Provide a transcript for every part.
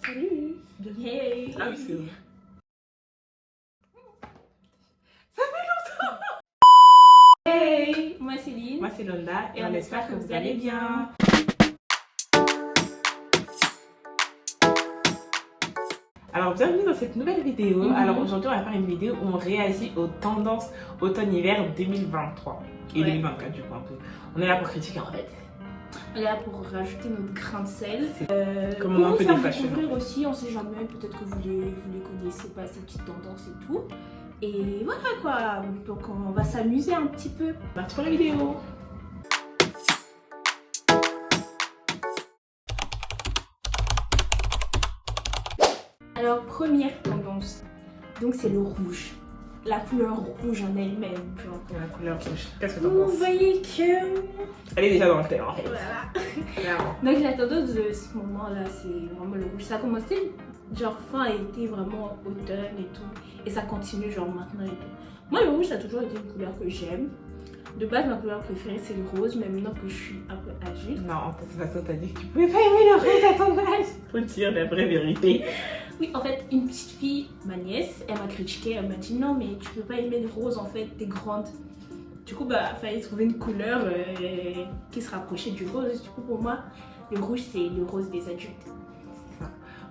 Salut. Hey. Ah oui, c'est vrai. Hey, moi Céline. Moi c'est Londa Et on espère que vous allez bien. Alors bienvenue dans cette nouvelle vidéo. Alors aujourd'hui on va faire une vidéo où on réagit aux tendances automne-hiver 2023 et 2024 du coup un peu. On est là pour critiquer en fait. On est là pour rajouter notre grain de sel. Comme on a un peu des faire fashions. découvrir aussi, on sait jamais, peut-être que vous les connaissez pas, ces petites tendances et tout. Et voilà quoi, donc on va s'amuser un petit peu. Parti pour la vidéo. Alors première tendance, donc c'est le rouge. La couleur rouge en elle-même, genre. La couleur rouge. Qu'est-ce que t'en Vous penses? voyez que... Elle est déjà dans le thème en fait. Voilà. Clairement. Donc la tendance de ce moment-là, c'est vraiment le rouge. Ça a commencé genre fin été, vraiment automne et tout. Et ça continue genre maintenant et tout. Moi le rouge, ça a toujours été une couleur que j'aime. De base, ma couleur préférée c'est le rose, mais maintenant que je suis un peu adulte. Non, en toute façon t'as dit que tu pouvais pas aimer le rose à ton âge. Faut dire la vraie vérité. Oui, en fait, une petite fille, ma nièce, elle m'a critiqué, elle m'a dit non mais tu peux pas aimer le rose en fait, t'es grande. Du coup, bah, fallait trouver une couleur qui se rapprochait du rose. Du coup, pour moi, le rouge, c'est le rose des adultes.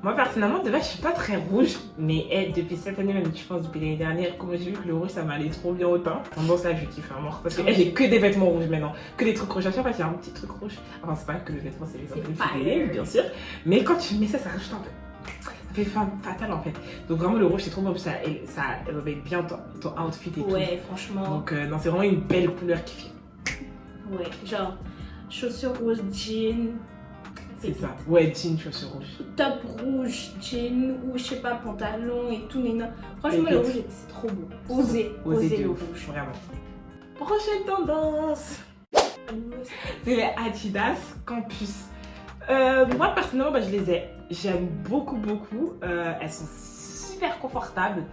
Moi personnellement de base je suis pas très rouge, mais depuis cette année même, je pense depuis l'année dernière, comme j'ai vu que le rouge ça m'allait trop bien au teint. Tendance là je kiffe à mort parce que j'ai que des vêtements rouges maintenant, que des trucs rouges. À chaque fois il y a un petit truc rouge. Enfin c'est pas que le vêtement, c'est les influences bien sûr, mais quand tu mets ça, ça rajoute un peu. Ça fait femme fatale en fait. Donc vraiment le rouge c'est trop bon, ça elevate bien ton outfit et tout. Ouais, franchement. Donc non, c'est vraiment une belle couleur qui fait. Ouais, genre chaussures rouges, jean. C'est ça. Ouais, jean, chaussures rouges. Top rouge, jean ou je sais pas, pantalon et tout. Mais non. Franchement, le rouge c'est trop beau. Osez le rouge. Vraiment. Prochaine tendance. C'est les Adidas Campus. Moi personnellement j'aime beaucoup. Elles sont super confortables.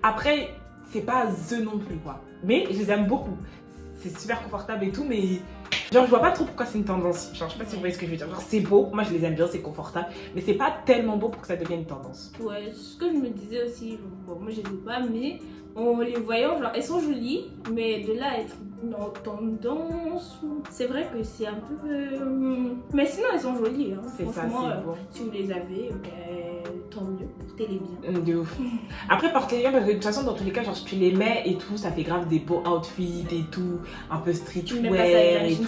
Après c'est pas the non plus quoi, mais je les aime beaucoup. C'est super confortable et tout, mais genre je vois pas trop pourquoi c'est une tendance. Genre je sais pas si vous voyez ce que je veux dire. Genre c'est beau, moi je les aime bien, c'est confortable, mais c'est pas tellement beau pour que ça devienne une tendance. Ouais, ce que je me disais aussi, bon moi je les ai pas, mais en les voyant, genre elles sont jolies, mais de là à être en tendance, c'est vrai que c'est un peu... Mais sinon elles sont jolies, hein. C'est ça, c'est beau. Si vous les avez, tant mieux, portez-les bien. De ouf. Après portez-les bien parce que de toute façon dans tous les cas, genre si tu les mets et tout, ça fait grave des beaux outfits et tout, un peu streetwear et tout.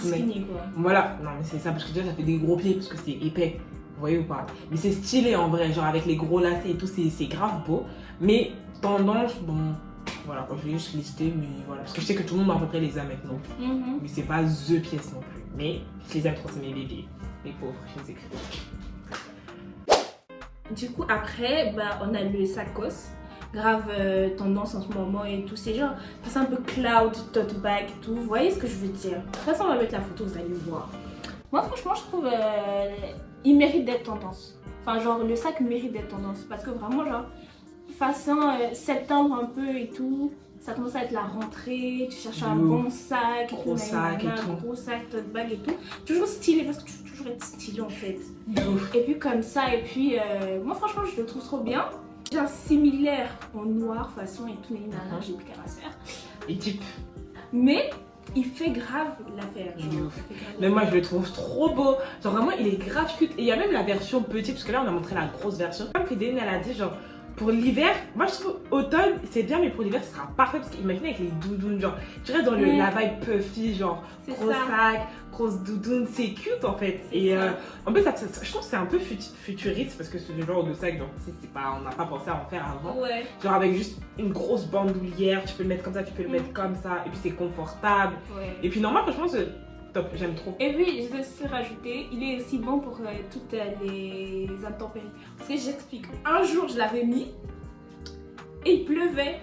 Voilà, non mais c'est ça parce que déjà ça fait des gros pieds parce que c'est épais. Vous voyez ou pas? Mais c'est stylé en vrai, genre avec les gros lacets et tout, c'est grave beau. Mais tendance, bon, voilà, je vais juste lister, mais voilà. Parce que je sais que tout le monde à peu près les a maintenant. Mais c'est pas THE pièce non plus. Mais je les aime trop, c'est mes bébés. Les pauvres, je les écris. Du coup après, bah, on a le Sakos. Grave tendance en ce moment et tout. C'est genre, c'est un peu cloud, tote bag et tout. Vous voyez ce que je veux dire? De toute façon on va mettre la photo, vous allez voir. Moi franchement je trouve il mérite d'être tendance. Enfin genre le sac mérite d'être tendance. Parce que vraiment genre façon septembre un peu et tout, ça commence à être la rentrée, tu cherches un bon sac, gros sac et tout. Gros sac, tote bag et tout. Toujours stylé parce que tu veux toujours être stylé en fait. Ouf. Et puis comme ça, et puis moi franchement je le trouve trop bien. J'ai un similaire en noir façon et tout, mais j'ai plus qu'à la faire. Et type. Mais il fait grave l'affaire. Mais moi je le trouve trop beau. Genre vraiment il est grave cute. Et il y a même la version petite, parce que là on a montré la grosse version. Comme Fédéline elle a dit genre pour l'hiver, moi je trouve automne c'est bien, mais pour l'hiver ce sera parfait parce qu'imaginez avec les doudounes, genre tu restes dans la vibe puffy, genre gros sac, grosse doudoune, c'est cute en fait. Et en plus je trouve que c'est un peu futuriste parce que c'est le genre de sac, donc c'est pas, on n'a pas pensé à en faire avant. Ouais. Genre avec juste une grosse bandoulière, tu peux le mettre comme ça, tu peux le mettre comme ça, et puis c'est confortable. Et puis normalement franchement c'est top, j'aime trop. Et puis je vais aussi rajouter, il est aussi bon pour toutes les intempéries. Parce que j'explique, un jour je l'avais mis et il pleuvait.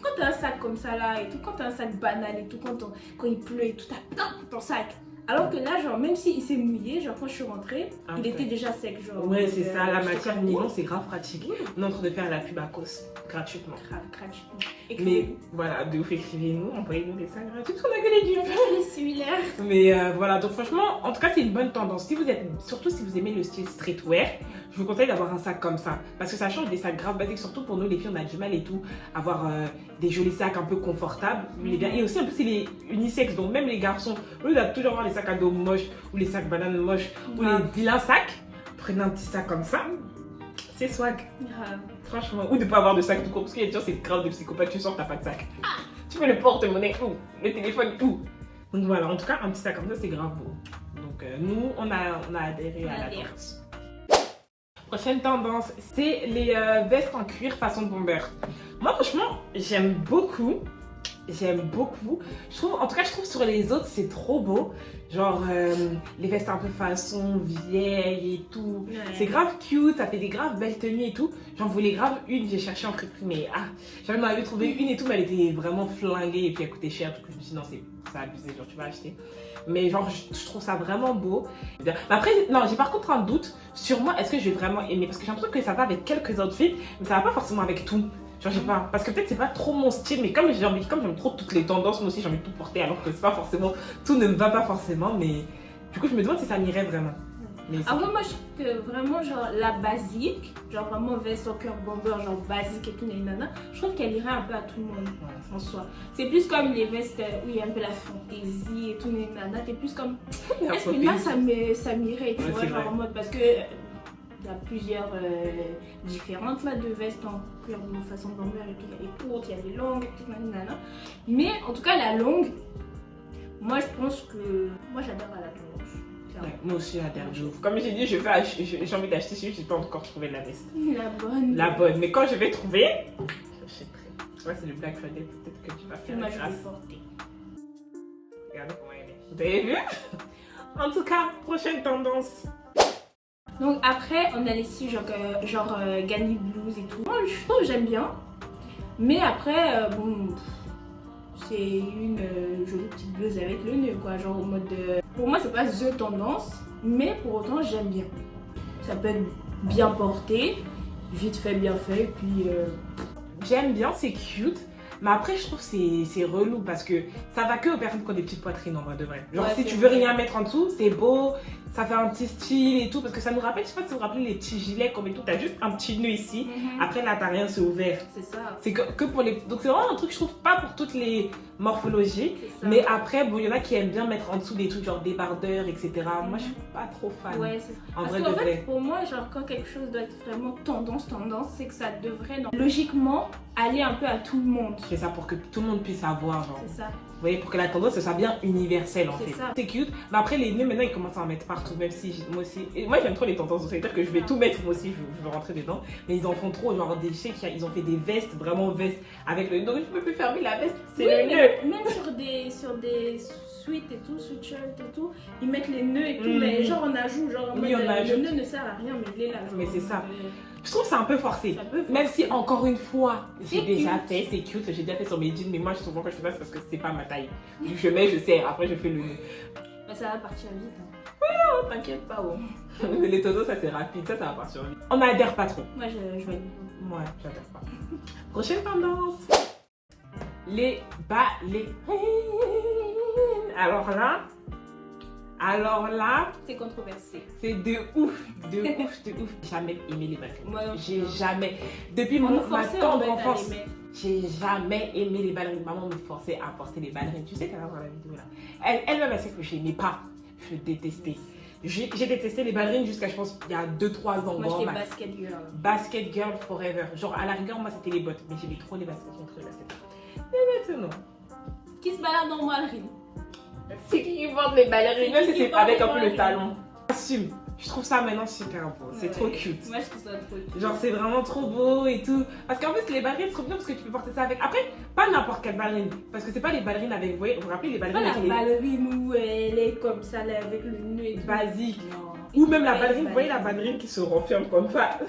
Quand t'as un sac comme ça là et tout, quand t'as un sac banal et tout, quand il pleut et tout, t'as plein dans ton sac. Alors que là, genre, même s'il s'est mouillé, genre quand je suis rentrée, il était déjà sec. Genre, ouais, c'est ça, la matière nylon, c'est grave pratique. On est en train de faire la pub à cause, gratuitement. Gratuitement. Mais voilà, de ouf, écrivez-nous, envoyez-nous des sacs gratuits, on a que les dupes. Les similaires. Mais voilà, donc franchement, en tout cas, c'est une bonne tendance. Surtout si vous aimez le style streetwear, je vous conseille d'avoir un sac comme ça. Parce que ça change des sacs grave basiques, surtout pour nous, les filles, on a du mal et tout, avoir des jolis sacs un peu confortables. Et aussi, un peu, c'est les unisexes, donc même les garçons, au lieu de toujours avoir les sacs à dos moches ou les sacs bananes moches ou les vilains sacs, prenez un petit sac comme ça, c'est swag. Franchement, ou de pas avoir de sac tout court, parce qu'il y a des gens, c'est grave de psychopathe, tu sors, t'as pas de sac. Tu mets le porte-monnaie où, le téléphone où. Donc voilà, en tout cas, un petit sac comme ça, c'est grave beau. Donc nous, on a adhéré à la tendance. Prochaine tendance, c'est les vestes en cuir façon bomber. Moi, franchement, j'aime beaucoup. J'aime beaucoup. Je trouve, en tout cas, je trouve sur les autres, c'est trop beau. Genre, les vestes un peu façon vieille et tout. Ouais. C'est grave cute, ça fait des graves belles tenues et tout. J'en voulais grave une, j'ai cherché en friperie, mais j'avais m'avais trouvé une et tout, mais elle était vraiment flinguée et puis elle coûtait cher. Donc je me suis dit, non, c'est abusé, genre tu vas acheter. Mais genre, je trouve ça vraiment beau. Mais après, non, j'ai par contre un doute sur moi, est-ce que je vais vraiment aimer? Parce que j'ai l'impression que ça va avec quelques outfits, mais ça va pas forcément avec tout. Genre, j'ai pas, parce que peut-être c'est pas trop mon style, mais comme j'aime trop toutes les tendances, moi aussi j'ai envie de tout porter, alors que c'est pas forcément, tout ne me va pas forcément, mais du coup je me demande si ça m'irait vraiment. Après moi je trouve que vraiment genre la basique, genre vraiment veste au cœur bomber, genre basique et tout, nana, je trouve qu'elle irait un peu à tout le monde en soi. C'est plus comme les vestes où il y a un peu la fantaisie et tout, nana, t'es plus comme, est-ce que là ça m'irait, tu vois, genre en mode, parce que il y a plusieurs différentes là, de vestes en cuir de façon bomber et tout. Il y a les courtes, il y a les longues et tout, nanana. Mais en tout cas, la longue, moi je pense que. Moi j'adore à la longue. Ouais, moi aussi j'adore de ouf. Comme j'ai dit, j'ai envie d'acheter celui, j'ai pas encore trouvé la veste. La bonne. La bonne. Mais quand je vais trouver, j'achèterai. Ouais, c'est le Black Friday, peut-être que tu vas faire. Moi je vais porter. Regardez comment elle est. Vous avez vu? En tout cas, prochaine tendance. Donc après, on a les styles genre Ganni Blues et tout. Moi, je trouve que j'aime bien. Mais après, bon, c'est une jolie petite blouse avec le nœud, quoi. Genre en mode... Pour moi, c'est pas the tendance, mais pour autant, j'aime bien. Ça peut être bien porté, vite fait, bien fait, puis... J'aime bien, c'est cute. Mais après, je trouve que c'est relou parce que ça va que aux personnes qui ont des petites poitrines en vrai de vrai. Genre, si tu veux rien mettre en dessous, c'est beau, ça fait un petit style et tout. Parce que ça nous rappelle, je sais pas si vous vous rappelez les petits gilets comme et tout, t'as juste un petit nœud ici. Après, là, t'as rien, c'est ouvert. C'est ça. C'est que pour les. Donc, c'est vraiment un truc, je trouve, pas pour toutes les morphologies. Mais après, bon, il y en a qui aiment bien mettre en dessous des trucs genre débardeurs, etc. Moi, je suis pas trop fan. Ouais, c'est ça. En fait, pour moi, genre, quand quelque chose doit être vraiment tendance, c'est que ça devrait logiquement aller un peu à tout le monde. C'est ça, pour que tout le monde puisse avoir, genre. C'est ça. Vous voyez, pour que la tendance, ce soit bien universelle, en fait. C'est cute. Mais après, les nœuds, maintenant, ils commencent à en mettre partout, même si moi aussi... Et moi, j'aime trop les tendances, c'est-à-dire que je vais tout mettre, moi aussi, je veux rentrer dedans. Mais ils en font trop, genre, des chèques, ils ont fait des vestes, vraiment vestes, avec le nœud. Donc, je peux plus fermer la veste, c'est le nœud. Même sur des suites et tout, sweatshirts et tout, ils mettent les nœuds et tout, mais genre, on ajoute, genre, en mode, le nœud ne sert à rien, mais les là, genre, mais c'est ça. Je trouve que c'est un peu forcé. Même si, encore une fois, j'ai déjà fait, c'est cute, j'ai déjà fait sur mes jeans, mais moi, souvent, quand je fais ça, c'est parce que c'est pas ma taille. Je mets, je sais, après, je fais le nœud. Mais ça va partir vite. Hein. Oui, t'inquiète pas, oh. Les tonneaux, ça c'est rapide, ça va partir vite. On n'adhère pas trop. Moi, je vais. Ouais, j'adhère pas. Prochaine tendance. Les ballerines. Alors là, c'est controversé. C'est de ouf. J'ai jamais aimé les ballerines. Moi, j'ai jamais. Depuis ma tendre enfance, j'ai jamais aimé les ballerines. Maman me forçait à porter les ballerines. Tu sais qu'elle va voir la vidéo là. Elle-même, elle sait que je n'aimais pas. Je détestais. J'ai détesté les ballerines jusqu'à, je pense, il y a 2-3 ans. Moi, j'étais basket girl. Basket girl forever. Genre, à la rigueur, moi, c'était les bottes. Mais j'aimais trop les baskets. Mais maintenant. Qui se balade en ballerine? C'est qui porte les ballerines, même si c'est avec un peu le talon. Assume. Je trouve ça maintenant super beau. C'est trop cute. Moi, je trouve ça trop cute. Genre, c'est vraiment trop beau et tout. Parce qu'en plus, les ballerines, c'est trop bien parce que tu peux porter ça avec. Après, pas n'importe quelle ballerine. Parce que c'est pas les ballerines avec. Vous voyez, vous vous rappelez les ballerines avec la ballerine où elle est comme ça, là, avec le nœud basique. Ou même la ballerine, vous voyez la ballerine qui se renferme comme ça.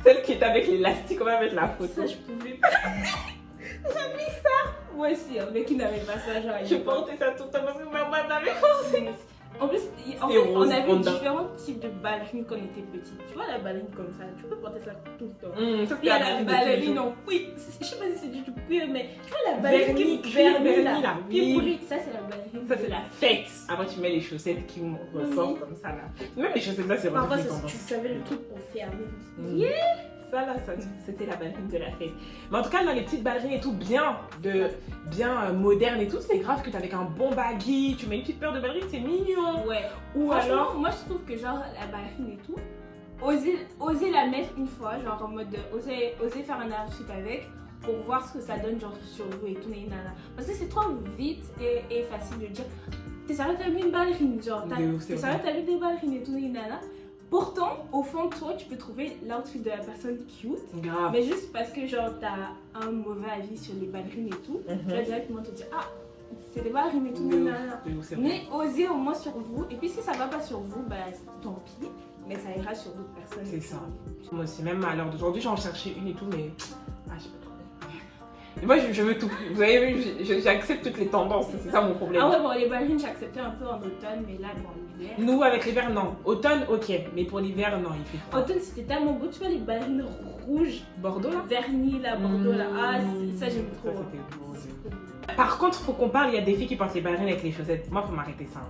Celle qui est avec l'élastique, on va mettre la photo. Ça, je pouvais pas. J'ai mis ça. Moi aussi, mais qui n'avait pas ça, genre. Je portais ça tout le temps parce que ma mère m'avait forcé. En plus, C'était on rose, avait Honda. différents types de ballerines quand on était petits. Tu vois la ballerine comme ça, tu peux porter ça tout le temps. Ça, Puis il y a la de tous les ballerine jours. en cuir. Je sais pas si c'est du tout cuir, mais tu vois la ballerine Vernis, qui cuir, vernis vernis, là, qui oui. brille. Ça, c'est la ballerine. Ça, c'est la fête. Après, tu mets les chaussettes qui ressortent comme ça, là. Même les chaussettes, là, c'est vraiment Parfois, une tendance. tu avais le truc pour fermer. Yeah. Ça, là, c'était la ballerine de la fête. Mais en tout cas, dans les petites ballerines et tout, bien moderne et tout, c'est grave que t'es avec un bon baggy, tu mets une petite paire de ballerines, c'est mignon. Ouais. Ou Franchement, alors, moi, je trouve que genre la ballerine et tout, oser la mettre une fois, genre en mode oser faire un outfit avec pour voir ce que ça donne genre sur vous et tout, et nana. Parce que c'est trop vite et facile de dire t'es sérieux, t'as mis une ballerine, genre t'es sérieux, t'as mis des ballerines et tout, et nana. Pourtant, au fond de toi, tu peux trouver l'outfit de la personne cute, grave. mais juste parce que genre t'as un mauvais avis sur les ballerines et tout, tu vas directement te dire ah, c'est des ballerines et tout, nana. Mais osez au moins sur vous, et puis si ça va pas sur vous, bah tant pis. Mais ça ira sur d'autres personnes. C'est ça. Moi aussi, même à l'heure d'aujourd'hui, j'en cherchais une et tout, mais j'ai pas trouvé. Et moi, je veux tout. Vous avez vu, j'accepte toutes les tendances, c'est ça mon problème. Ah ouais, bon, les ballerines, j'acceptais un peu en automne, mais là, bon, l'hiver. Nous, avec l'hiver, non. Automne, ok. Mais pour l'hiver, non, il fait froid. Automne, c'était tellement beau. Tu vois les ballerines rouges, Bordeaux, là vernis, là, Bordeaux, là. Ah, ça, j'aime trop. Ça, c'était beau. Par contre, faut qu'on parle, il y a des filles qui portent les ballerines avec les chaussettes. Moi, faut m'arrêter ça.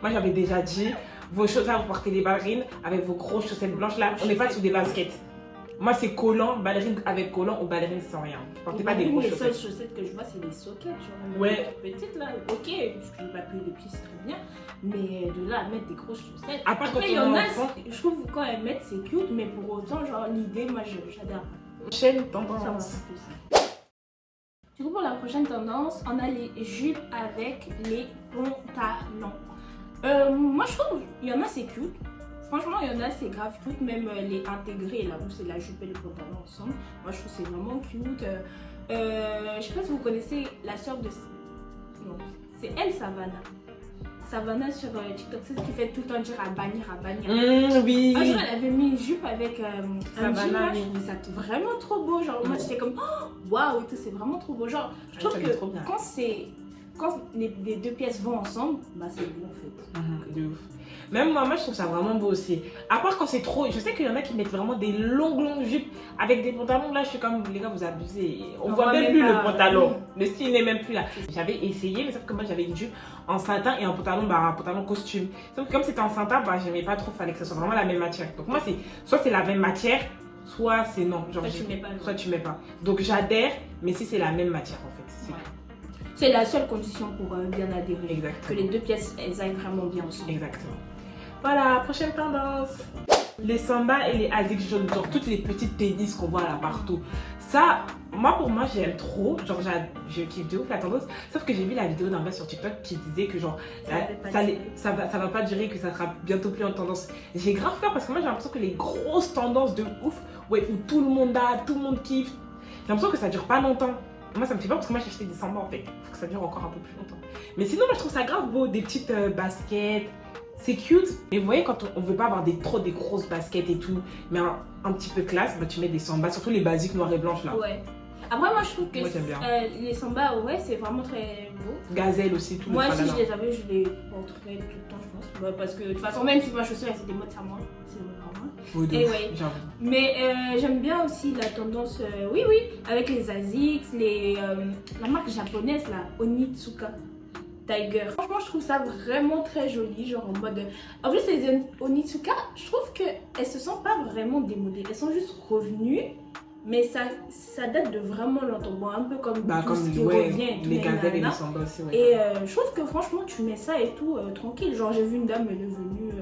Moi, j'avais déjà dit, vos chaussettes, vous portez les ballerines avec vos grosses chaussettes blanches là, on n'est pas sous des baskets. Moi, c'est collant, ballerine avec collant ou ballerine sans rien. Portez pas des grosses chaussettes. Les seules chaussettes que je vois, c'est les sockets. Genre, ouais. Petites là, ok, parce que j'ai pas pu les pieds, c'est très bien. Mais de là à mettre des grosses chaussettes. Après, il y en a, je trouve que quand elles mettent, c'est cute, mais pour autant, genre, l'idée, moi, j'adore. Prochaine tendance. Du coup, pour la prochaine tendance, on a les jupes avec les pantalons. Moi, je trouve, il y en a, c'est cute. Franchement, il y en a, c'est grave cute. Même les intégrés, là où c'est la jupe et le pantalon ensemble. Moi, je trouve que c'est vraiment cute. Je sais pas si vous connaissez la sœur de... Non, c'est elle, Savannah. Savannah sur TikTok, c'est ce qui fait tout le temps dire à bannir. Oui. Un jour, elle avait mis une jupe avec un jean, là, oui. je trouvais ça vraiment trop beau. Genre, moi, j'étais comme, waouh, et tout, c'est vraiment trop beau. Genre, je trouve que quand les deux pièces vont ensemble, bah c'est beau en fait. De ouf. Même moi, je trouve ça vraiment beau aussi. À part quand c'est trop. Je sais qu'il y en a qui mettent vraiment des longues jupes avec des pantalons. Là, je suis comme, les gars, vous abusez. On voit même plus le pantalon. Le style n'est même plus là. J'avais essayé, mais sauf que moi, j'avais une jupe en satin et un pantalon costume. Sauf que comme c'était en satin, bah, j'aimais pas trop. Fallait que ce soit vraiment la même matière. Donc, moi, soit c'est la même matière, soit c'est non. Genre, soit tu mets pas. Donc, j'adhère, mais si c'est la même matière en fait. C'est la seule condition pour bien adhérer. Exactement. Que les deux pièces, elles aillent vraiment bien ensemble. Exactement. Voilà, prochaine tendance. Les sambas et les asics jaunes, genre toutes les petites pénis qu'on voit là partout. Ça, pour moi, j'aime trop. Genre, je kiffe de ouf la tendance. Sauf que j'ai vu la vidéo d'un gars sur TikTok qui disait que genre, ça va pas durer, que ça sera bientôt plus en tendance. J'ai grave peur parce que moi, j'ai l'impression que les grosses tendances de ouf, ouais, où tout le monde kiffe, j'ai l'impression que ça dure pas longtemps. Moi, ça me fait peur parce que moi, j'ai acheté des sambas en fait. Faut que ça dure encore un peu plus longtemps. Mais sinon, moi, je trouve ça grave beau. Des petites baskets. C'est cute. Mais vous voyez, quand on veut pas avoir des grosses baskets et tout, mais un petit peu classe, bah, tu mets des sambas. Surtout les basiques noires et blanches là. Ouais. Après, moi, je trouve que bien. les sambas, ouais, c'est vraiment très beau. Gazelle aussi, tout moi, si je les avais, je les porterais tout le temps, je pense. Bah, parce que de toute façon, même si ma chaussure, elle, c'est des modes à moi. C'est des modes à moi. Oui, et ouais. Mais j'aime bien aussi la tendance, oui, avec les Asics, la marque japonaise, là, Onitsuka Tiger. Franchement, je trouve ça vraiment très joli, genre en mode... En plus, les Onitsuka, je trouve qu'elles se sentent pas vraiment démodées. Elles sont juste revenues, mais ça date de vraiment longtemps. Bon, un peu comme tout ce qui revient. Les gazelles et les sambas aussi, ouais. Et je trouve que franchement, tu mets ça et tout, tranquille. Genre, j'ai vu une dame, elle est venue...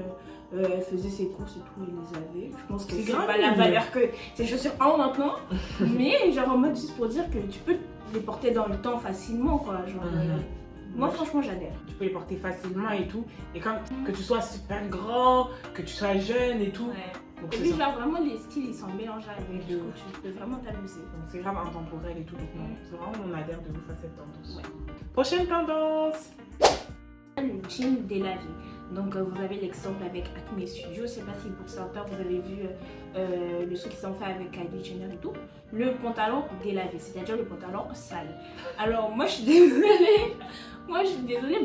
elle faisait ses courses et tout, elle les avait. Je pense que c'est pas la valeur que ces chaussures ont maintenant. Mais genre en mode juste pour dire que tu peux les porter dans le temps facilement quoi. Genre, moi franchement j'adhère. Tu peux les porter facilement et tout. Et comme que tu sois super grand, que tu sois jeune et tout. Ouais. Donc, et puis genre vraiment les styles ils sont mélangés avec. Du coup tu peux vraiment t'amuser. C'est grave intemporel et tout. Donc c'est vraiment on adhère de ouf à cette tendance. Ouais. Prochaine tendance. Le jean délavé. Donc vous avez l'exemple avec Acne Studio, je sais pas si pour certains vous avez vu le truc qu'ils ont fait avec Kylie Jenner et tout. Le pantalon délavé, c'est-à-dire le pantalon sale. Alors moi je suis désolée,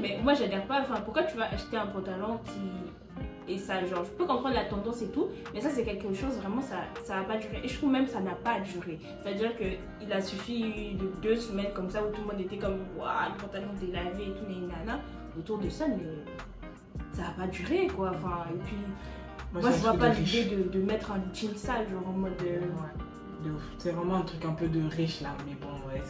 mais moi j'adhère pas. Enfin, pourquoi tu vas acheter un pantalon qui est sale? Genre je peux comprendre la tendance et tout, mais ça c'est quelque chose vraiment ça va pas durer. Et je trouve même ça n'a pas duré. C'est-à-dire que il a suffi de 2 semaines comme ça où tout le monde était comme waouh, le pantalon délavé et tout, nana autour de ça, mais ça va pas durer quoi. Enfin, et puis moi je vois pas l'idée de mettre un jean sale, genre en mode de ouf. C'est vraiment un truc un peu de riche là, mais bon, ouais,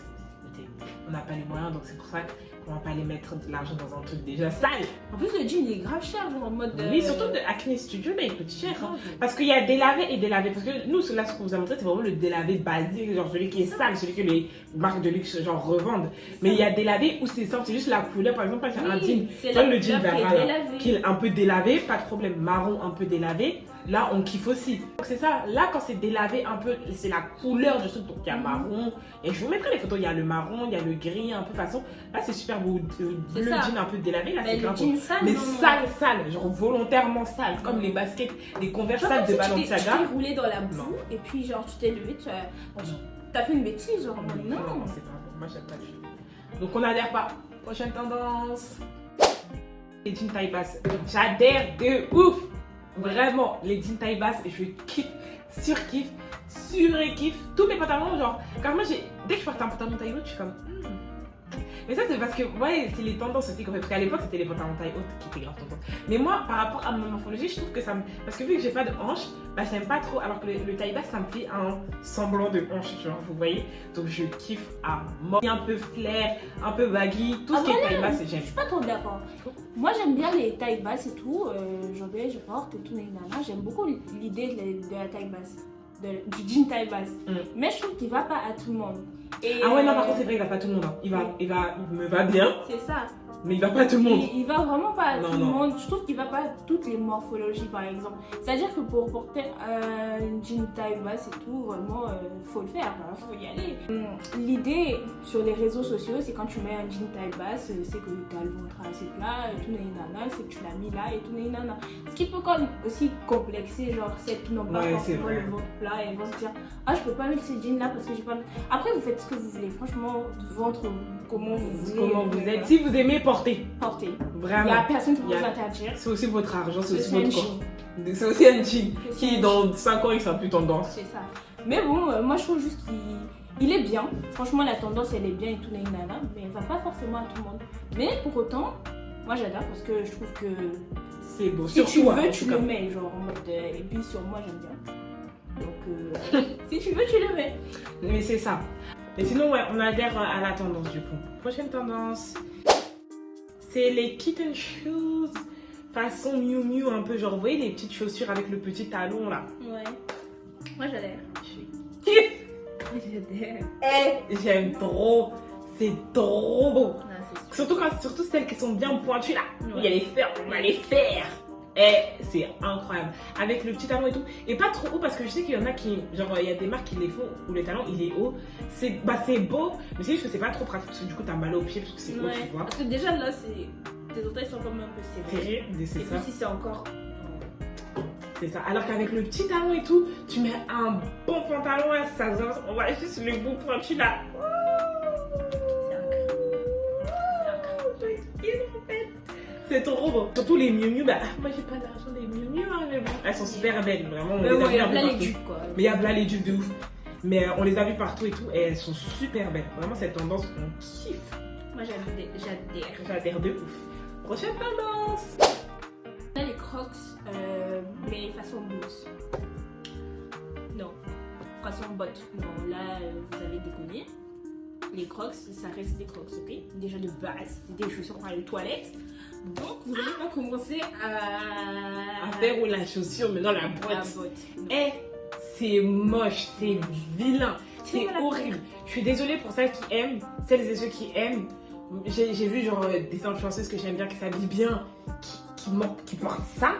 on n'a pas les moyens, donc c'est pour ça qu'on va pas aller mettre de l'argent dans un truc déjà sale. En plus le jean il est grave cher, genre en mode oui, surtout de Acne Studio, mais il coûte cher hein. Parce qu'il y a délavé et délavé, parce que nous là ce qu'on vous a montré c'est vraiment le délavé basique, genre celui qui est sale, celui que les marques de luxe genre revendent. Mais il y a délavé où c'est simple, c'est juste la couleur. Par exemple, faire un jean, comme le jean Zara qui est un peu délavé, pas de problème, marron un peu délavé, là on kiffe aussi. Donc c'est ça, là quand c'est délavé un peu, c'est la couleur du truc, donc il y a marron, et je vous mettrai les photos, il y a le marron, il y a le gris un peu façon, là c'est super beau, le jean un peu délavé, là c'est grave beau. Mais sale, genre volontairement sale, comme les baskets, les Converse sales de Balenciaga. Tu t'es roulé dans la boue, et puis genre tu t'es levé, t'as fait une bêtise, genre non. C'est pas bon, moi j'aime pas du tout. Donc on n'adhère pas. Prochaine tendance. Les jeans taille basse. J'adhère de ouf. Vraiment, les jeans taille basse, je kiffe, surkiffe, surkiffe. Tous mes pantalons, genre, car moi dès que je porte un pantalon taille haute, je suis comme. Mais ça c'est parce que ouais, c'est les tendances aussi qu'on fait. Parce qu'à l'époque c'était les pantalons taille haute qui étaient grave tendances. Mais moi par rapport à ma morphologie, je trouve que ça me. Parce que vu que j'ai pas de hanche, bah j'aime pas trop. Alors que le taille basse ça me fait un semblant de hanche, genre vous voyez. Donc je kiffe à mort. Un peu flair, un peu baggy, tout ce qui est taille basse j'aime. Je suis pas trop d'accord. Moi j'aime bien les tailles basses et tout. Je porte et tout, nana. J'aime beaucoup l'idée de la taille basse. Du jean taille basse. Mais je trouve qu'il va pas à tout le monde. Et ah ouais, non, par contre, c'est vrai, il va pas à tout le monde. Hein. Il me va bien. C'est ça. Mais il va pas à tout le monde. Il va vraiment pas à tout le monde. Je trouve qu'il va pas à toutes les morphologies, par exemple. C'est-à-dire que pour porter un jean taille basse et tout, vraiment, faut le faire, faut y aller. L'idée sur les réseaux sociaux, c'est quand tu mets un jean taille basse, c'est que tu as le ventre assez plat, et tout nana, c'est que tu l'as mis là et tout nana. Ce qui peut quand même aussi complexer, genre celles qui n'ont pas forcément le ventre plat et vont se dire ah, je peux pas mettre ces jeans là parce que j'ai pas. Après, vous faites ce que vous voulez, franchement, ventre, comment vous êtes. Si vous aimez porter. Vraiment. Il n'y a personne qui vous interdire. C'est aussi votre argent, c'est aussi votre corps. C'est aussi un jean qui dans 5 ans il sera plus tendance. C'est ça. Mais bon, moi je trouve juste qu'il est bien. Franchement la tendance elle est bien et tout nana, mais elle va pas forcément à tout le monde. Mais pour autant, moi j'adore parce que je trouve que c'est beau. Si tu veux, tu le mets genre en mode et puis sur moi j'aime bien. Donc si tu veux, tu le mets. Mais c'est ça. Et sinon ouais, on adhère à la tendance du coup. Prochaine tendance. C'est les kitten shoes façon Miu Miu, un peu genre, vous voyez les petites chaussures avec le petit talon là. Ouais. Moi j'adhère. J'adhère. J'aime trop. C'est trop beau. Non, surtout celles qui sont bien pointues là. Ouais. Il y a les fers, on va les faire. Et c'est incroyable. Avec le petit talon et tout. Et pas trop haut parce que je sais qu'il y en a qui. Genre, il y a des marques qui les font où le talon il est haut. C'est beau, mais c'est juste que c'est pas trop pratique parce que du coup t'as mal au pied parce que c'est haut, tu vois. Parce que déjà là, tes orteils sont quand même un peu serrés. C'est ça. Et puis si c'est encore. C'est ça. Alors qu'avec le petit talon et tout, tu mets un bon pantalon à ça. On voit juste le bout pointu là. C'est trop beau. Surtout les Miu Miu, bah moi j'ai pas d'argent des Miu Miu, hein, mais bon. Elles sont super belles, vraiment. Mais il y a là les dupes quoi. Mais il y a là les dupes de ouf. Mais on les a vues partout et tout, et elles sont super belles. Vraiment cette tendance, on kiffe. Moi j'adhère. J'adhère de ouf. Prochaine tendance. Là les crocs, mais façon boots. Non, façon bottes. Non, là vous avez déconné. Les crocs, ça reste des crocs, ok? Déjà de base, c'est des chaussures pour aller aux toilettes. Donc vous allez pas commencer à faire la chaussure, mais dans la botte. Et c'est moche, c'est vilain, c'est horrible. Je suis désolée pour celles qui aiment, celles et ceux qui aiment. J'ai vu genre des influenceuses que j'aime bien, qui s'habillent bien, qui portent ça.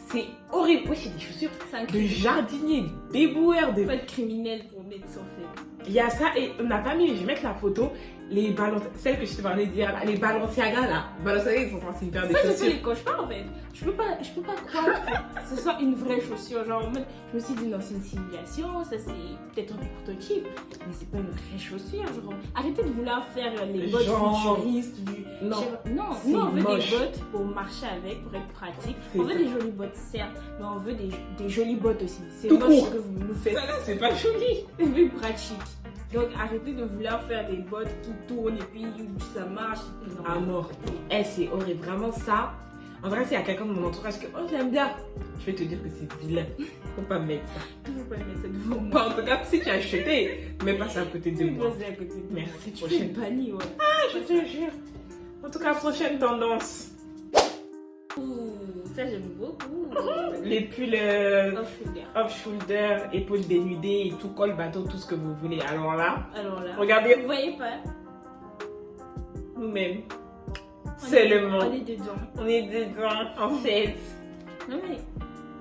C'est horrible. Oui, c'est des chaussures de jardinier, d'éboueur. Faut être criminel pour mettre ça en fait. Il y a ça et on n'a pas mis, je vais mettre la photo. celles que je te parlais d'hier, là, les Balenciaga là. Balenciaga, ils sont censés faire des ça, je chaussures. fais les cauchemars en fait. Je peux pas croire que ce soit une vraie chaussure. Genre, en mode, je me suis dit, non, c'est une simulation, ça c'est peut-être un prototype, mais c'est pas une vraie chaussure. Genre, arrêtez de vouloir faire les bottes futuristes. Non, non, nous on veut des bottes pour marcher avec, pour être pratique. On veut des jolies bottes, certes, mais on veut des jolies bottes aussi. C'est moche ce que vous nous faites. Ça là, c'est pas joli. C'est plus pratique. Donc arrêtez de vouloir faire des bottes qui tournent et puis ça marche. Non. À mort. C'est horrible. Vraiment ça. En vrai, s'il y a quelqu'un de mon entourage qui j'aime bien, je vais te dire que c'est vilain. Faut pas mettre ça. Faut pas mettre ça devant moi. Pas en tout cas, si tu as acheté, mets pas ça à côté de moi. À côté de moi. Merci. Tu fais banni, ouais. Je te jure. En tout cas, prochaine tendance. Ça j'aime beaucoup. Les pulls off-shoulder, épaules dénudées et tout, col bateau, tout ce que vous voulez. Alors là, regardez. Vous voyez pas? Nous-mêmes. C'est le monde. On est dedans. On est dedans, en fait. Non mais,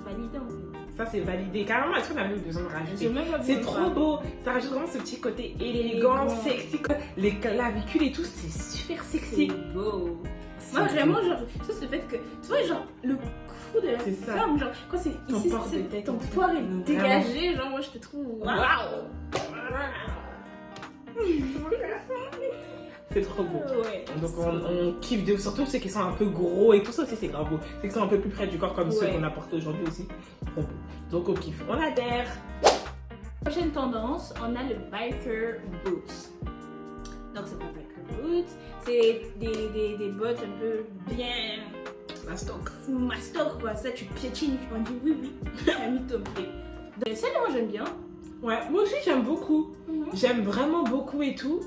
validé en fait. Ça c'est validé. Carrément, est-ce qu'on avait besoin de rajouter? C'est trop beau. Ça rajoute vraiment ce petit côté élégant, sexy. Les clavicules et tout, c'est super sexy. C'est beau. Moi vraiment, genre, ça c'est le fait que, tu vois, genre, le cou de la femme, genre, quand c'est ici, ton port est dégagé, genre, moi je te trouve waouh. C'est trop beau. Ouais. Donc on kiffe de surtout ceux qui sont un peu gros et tout ça aussi c'est grave beau. Ceux qui sont un peu plus près du corps comme ceux qu'on a portés aujourd'hui aussi. Trop beau. Donc on kiffe. On adhère. Prochaine tendance, on a le biker boots. Donc c'est pas biker boots, c'est des bottes un peu bien mastoc quoi. Ça tu piétines, on dit oui, tu as mis ton pied. Donc celle-là moi j'aime bien. Ouais, moi aussi j'aime beaucoup. J'aime vraiment beaucoup et tout.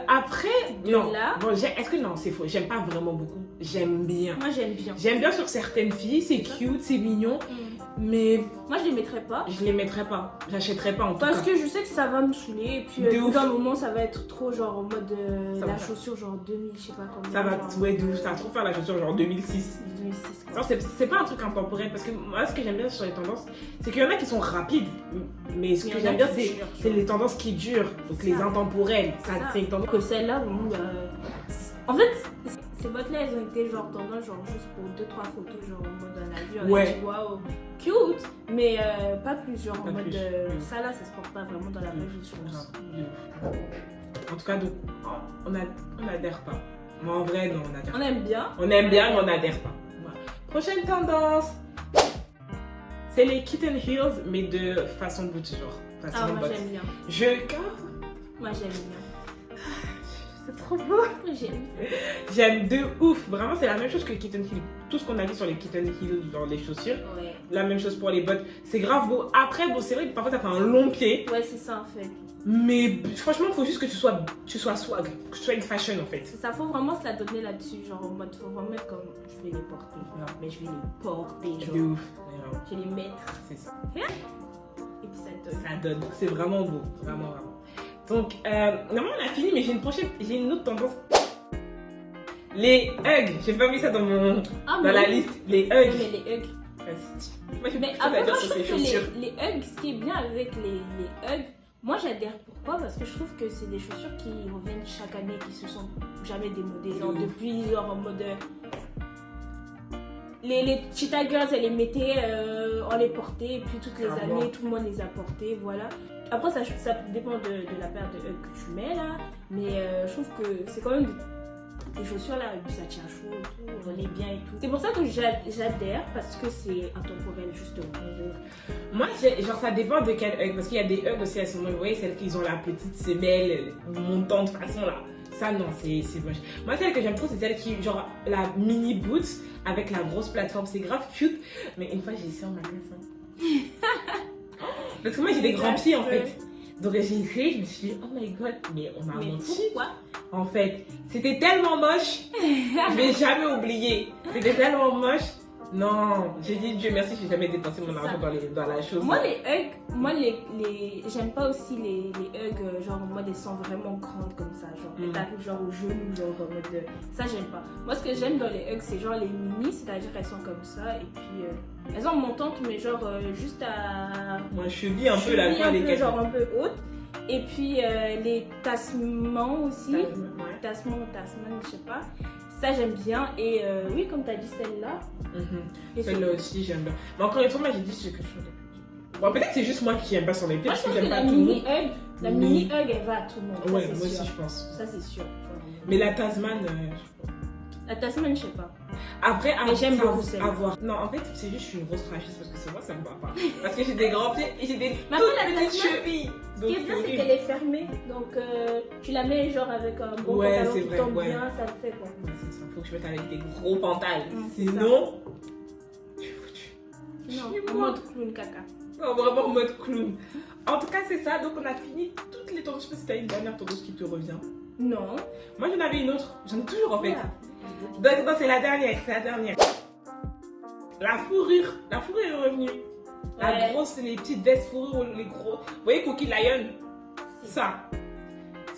Après, non. Bon, est-ce que non, c'est faux. J'aime pas vraiment beaucoup. J'aime bien. Moi, j'aime bien. J'aime bien sur certaines filles. C'est cute, c'est mignon. Mais moi, je les mettrais pas. Je les mettrais pas. J'achèterais pas en tout cas. Parce que je sais que ça va me saouler. Et puis, au bout d'un moment, ça va être trop genre en mode la chaussure genre 2000, je sais pas comment. Ça va, ouais, ça va trop faire la chaussure genre 2006. 2006. Non, c'est pas un truc intemporel. Parce que moi, ce que j'aime bien sur les tendances, c'est qu'il y en a qui sont rapides. Mais ce que j'aime bien, c'est les tendances qui durent. Donc les intemporelles. C'est une tendance. Que celle-là, bon, en fait, ces bottes-là, elles ont été genre tendance, genre juste pour 2-3 photos, genre en mode dans la vue. On a dit waouh, cute, mais pas plus, genre en mode. Ça là, ça se porte pas vraiment dans la vraie vie, je pense. En tout cas, donc, on n'adhère pas. Moi, en vrai, non, on adhère pas. On aime bien. On aime bien, mais on n'adhère pas. Voilà. Prochaine tendance, c'est les kitten heels, mais de façon boot, genre. Moi, j'aime bien. Moi, j'aime bien. C'est trop beau. J'aime de ouf. Vraiment, c'est la même chose que Kitten Heel. Tout ce qu'on a vu sur les Kitten Heel dans les chaussures. Ouais. La même chose pour les bottes. C'est grave beau. Après, bon, c'est vrai que parfois ça fait un long pied. Ouais, c'est ça en fait. Mais franchement, il faut juste que tu sois swag, que tu sois une fashion en fait. C'est ça, faut vraiment se la donner là-dessus. Genre en mode, faut vraiment être comme je vais les porter. Non, mais je vais les porter. Genre. De ouf. Je vais les mettre. C'est ça. Et puis ça donne. Ça donne. C'est vraiment beau. Vraiment, vraiment. Donc, normalement on a fini, mais j'ai une autre tendance. Les hugs, j'ai pas mis ça dans la liste. Les hugs. Mais les hugs. Mais après, moi, je trouve que les hugs, ce qui est bien avec les hugs, moi j'adhère. Pourquoi? Parce que je trouve que c'est des chaussures qui reviennent chaque année, qui se sont jamais démodées. Genre depuis, genre en mode. Les Cheetah Girls, elles les mettaient, on les portait, et puis toutes les années, tout le monde les a portées, voilà. Après, ça dépend de la paire de hugs que tu mets là, mais je trouve que c'est quand même des chaussures là, et puis ça tient chaud et tout, on est bien et tout. C'est pour ça que j'adhère, parce que c'est intemporel justement. Moi, genre ça dépend de quel hug, parce qu'il y a des hugs aussi à ce moment, vous voyez, celles qui ont la petite semelle montante façon là. Ça non, c'est moche. Moi, celle que j'aime trop, c'est celle qui, genre, la mini boot avec la grosse plateforme. C'est grave cute. Mais une fois, j'ai essayé en magasin. Parce que moi, j'ai des grands pieds en fait. Donc, j'ai essayé, je me suis dit, oh my god, mais on m'a menti. Pourquoi? En fait, c'était tellement moche. Je vais jamais oublier. C'était tellement moche. Non, j'ai dit Dieu merci, j'ai jamais dépensé mon argent dans la chose. Moi les hugs, j'aime pas aussi les hugs genre en mode elles sont vraiment grandes comme ça, genre elles t'arrivent genre au genou, genre en mode ça j'aime pas. Moi ce que j'aime dans les hugs c'est genre les mini, c'est-à-dire elles sont comme ça et puis elles sont montantes mais genre juste à moi cheville un peu la genre un peu haute. Et puis les tassements aussi. Tasman, ouais. Tasman, je sais pas. Ça, j'aime bien. Et oui, comme tu as dit, celle-là. Celle-là aussi, j'aime bien. Mais encore une fois, moi, j'ai dit c'est que je suis bon, peut-être c'est juste moi qui aime pas son épée. Moi, parce je pense que que j'aime pas la tout le monde. la mini hug, elle va à tout le monde. Ouais, ça, moi sûr. aussi, je pense. Ça, c'est sûr. Mais la Tasman, je sais pas. La Tasman, je sais pas. Après, mais j'aime beaucoup celle-là. Non, en fait, c'est juste je suis une grosse trachiste parce que c'est moi, ça me va pas. Parce que j'ai des grands pieds et j'ai des Mais toutes après, la petites Tasman, chevilles. Ce qui est bien, c'est qu'elle est fermée. Donc, tu la mets genre avec un bon pantalon qui tombe bien, ça le fait quoi. Ouais, c'est ça. Faut que je mette avec des gros pantalons. C'est Sinon, je suis foutue. Non, en mode clown caca. Non, vraiment en mode clown. En tout cas, c'est ça. Donc, on a fini toutes les tendances. Je sais pas si t'as une dernière tendance qui te revient. Non. Moi, j'en avais une autre. J'en ai toujours en fait. Voilà. Donc, c'est la dernière. La fourrure. La fourrure est revenue. La grosse, les petites vestes fourrure, les gros. Vous voyez, Cookie Lion? Ça.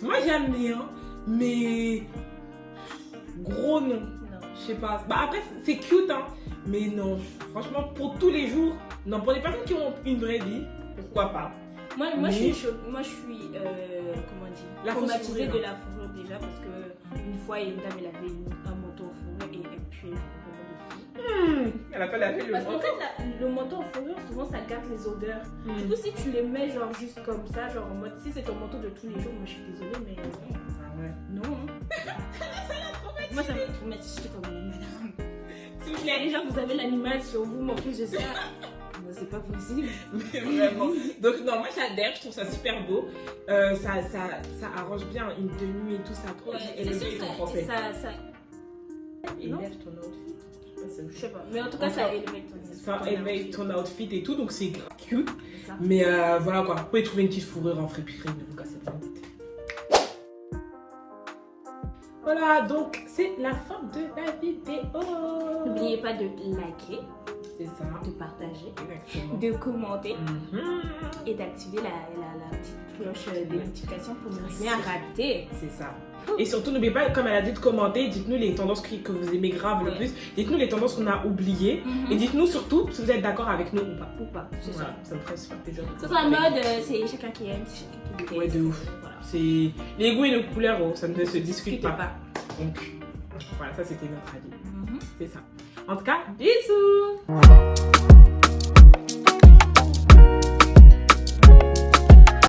Moi, j'aime bien, mais gros non. Je sais pas. Bah, après, c'est cute, hein. Mais non, franchement, pour tous les jours, non. Pour les personnes qui ont une vraie vie, pourquoi pas. Moi, je suis comment dire, traumatisée de la fourrure déjà parce que une fois, une dame, elle avait un manteau en fourrure et elle puait le de fille. Elle a pas lavé le Parce manteau. qu'en fait, le manteau en fourrure, souvent, ça garde les odeurs. Du coup, si tu les mets genre juste comme ça, genre en mode, si c'est ton manteau de tous les jours, moi, je suis désolée, mais Ah ouais. non. Moi, ça me traumatise, j'étais comme madame. S'il vous plaît. Déjà, vous avez l'animal sur vous, mais en plus de ça. C'est pas possible. Mais vraiment. Donc non, moi j'adhère, je trouve ça super beau. Ça arrange bien une tenue et tout ça. Trop. C'est sûr que en français. Ça élève ton outfit. Je sais pas. Mais en tout cas, ça élève ton outfit et tout, donc c'est cute. Mais voilà quoi. Vous pouvez trouver une petite fourrure en friperie, ne vous cassez pas la tête. Voilà, donc c'est la fin de la vidéo. N'oubliez pas de liker. C'est ça. De partager, exactement. de commenter et d'activer la petite cloche des notifications pour ne rien rater. C'est ça. Et surtout, n'oubliez pas, comme elle a dit, de commenter. Dites-nous les tendances que vous aimez grave le plus. Dites-nous les tendances qu'on a oubliées. Et dites-nous surtout si vous êtes d'accord avec nous ou pas. Ou pas, c'est ça. Ça me ferait super plaisir. C'est en mode, c'est chacun qui aime, c'est chacun qui déteste. Ouais, de ouf. Voilà. C'est les goûts et les couleurs, ça ne se discute pas. Donc, voilà, ça c'était notre avis. C'est ça. En tout cas, bisous!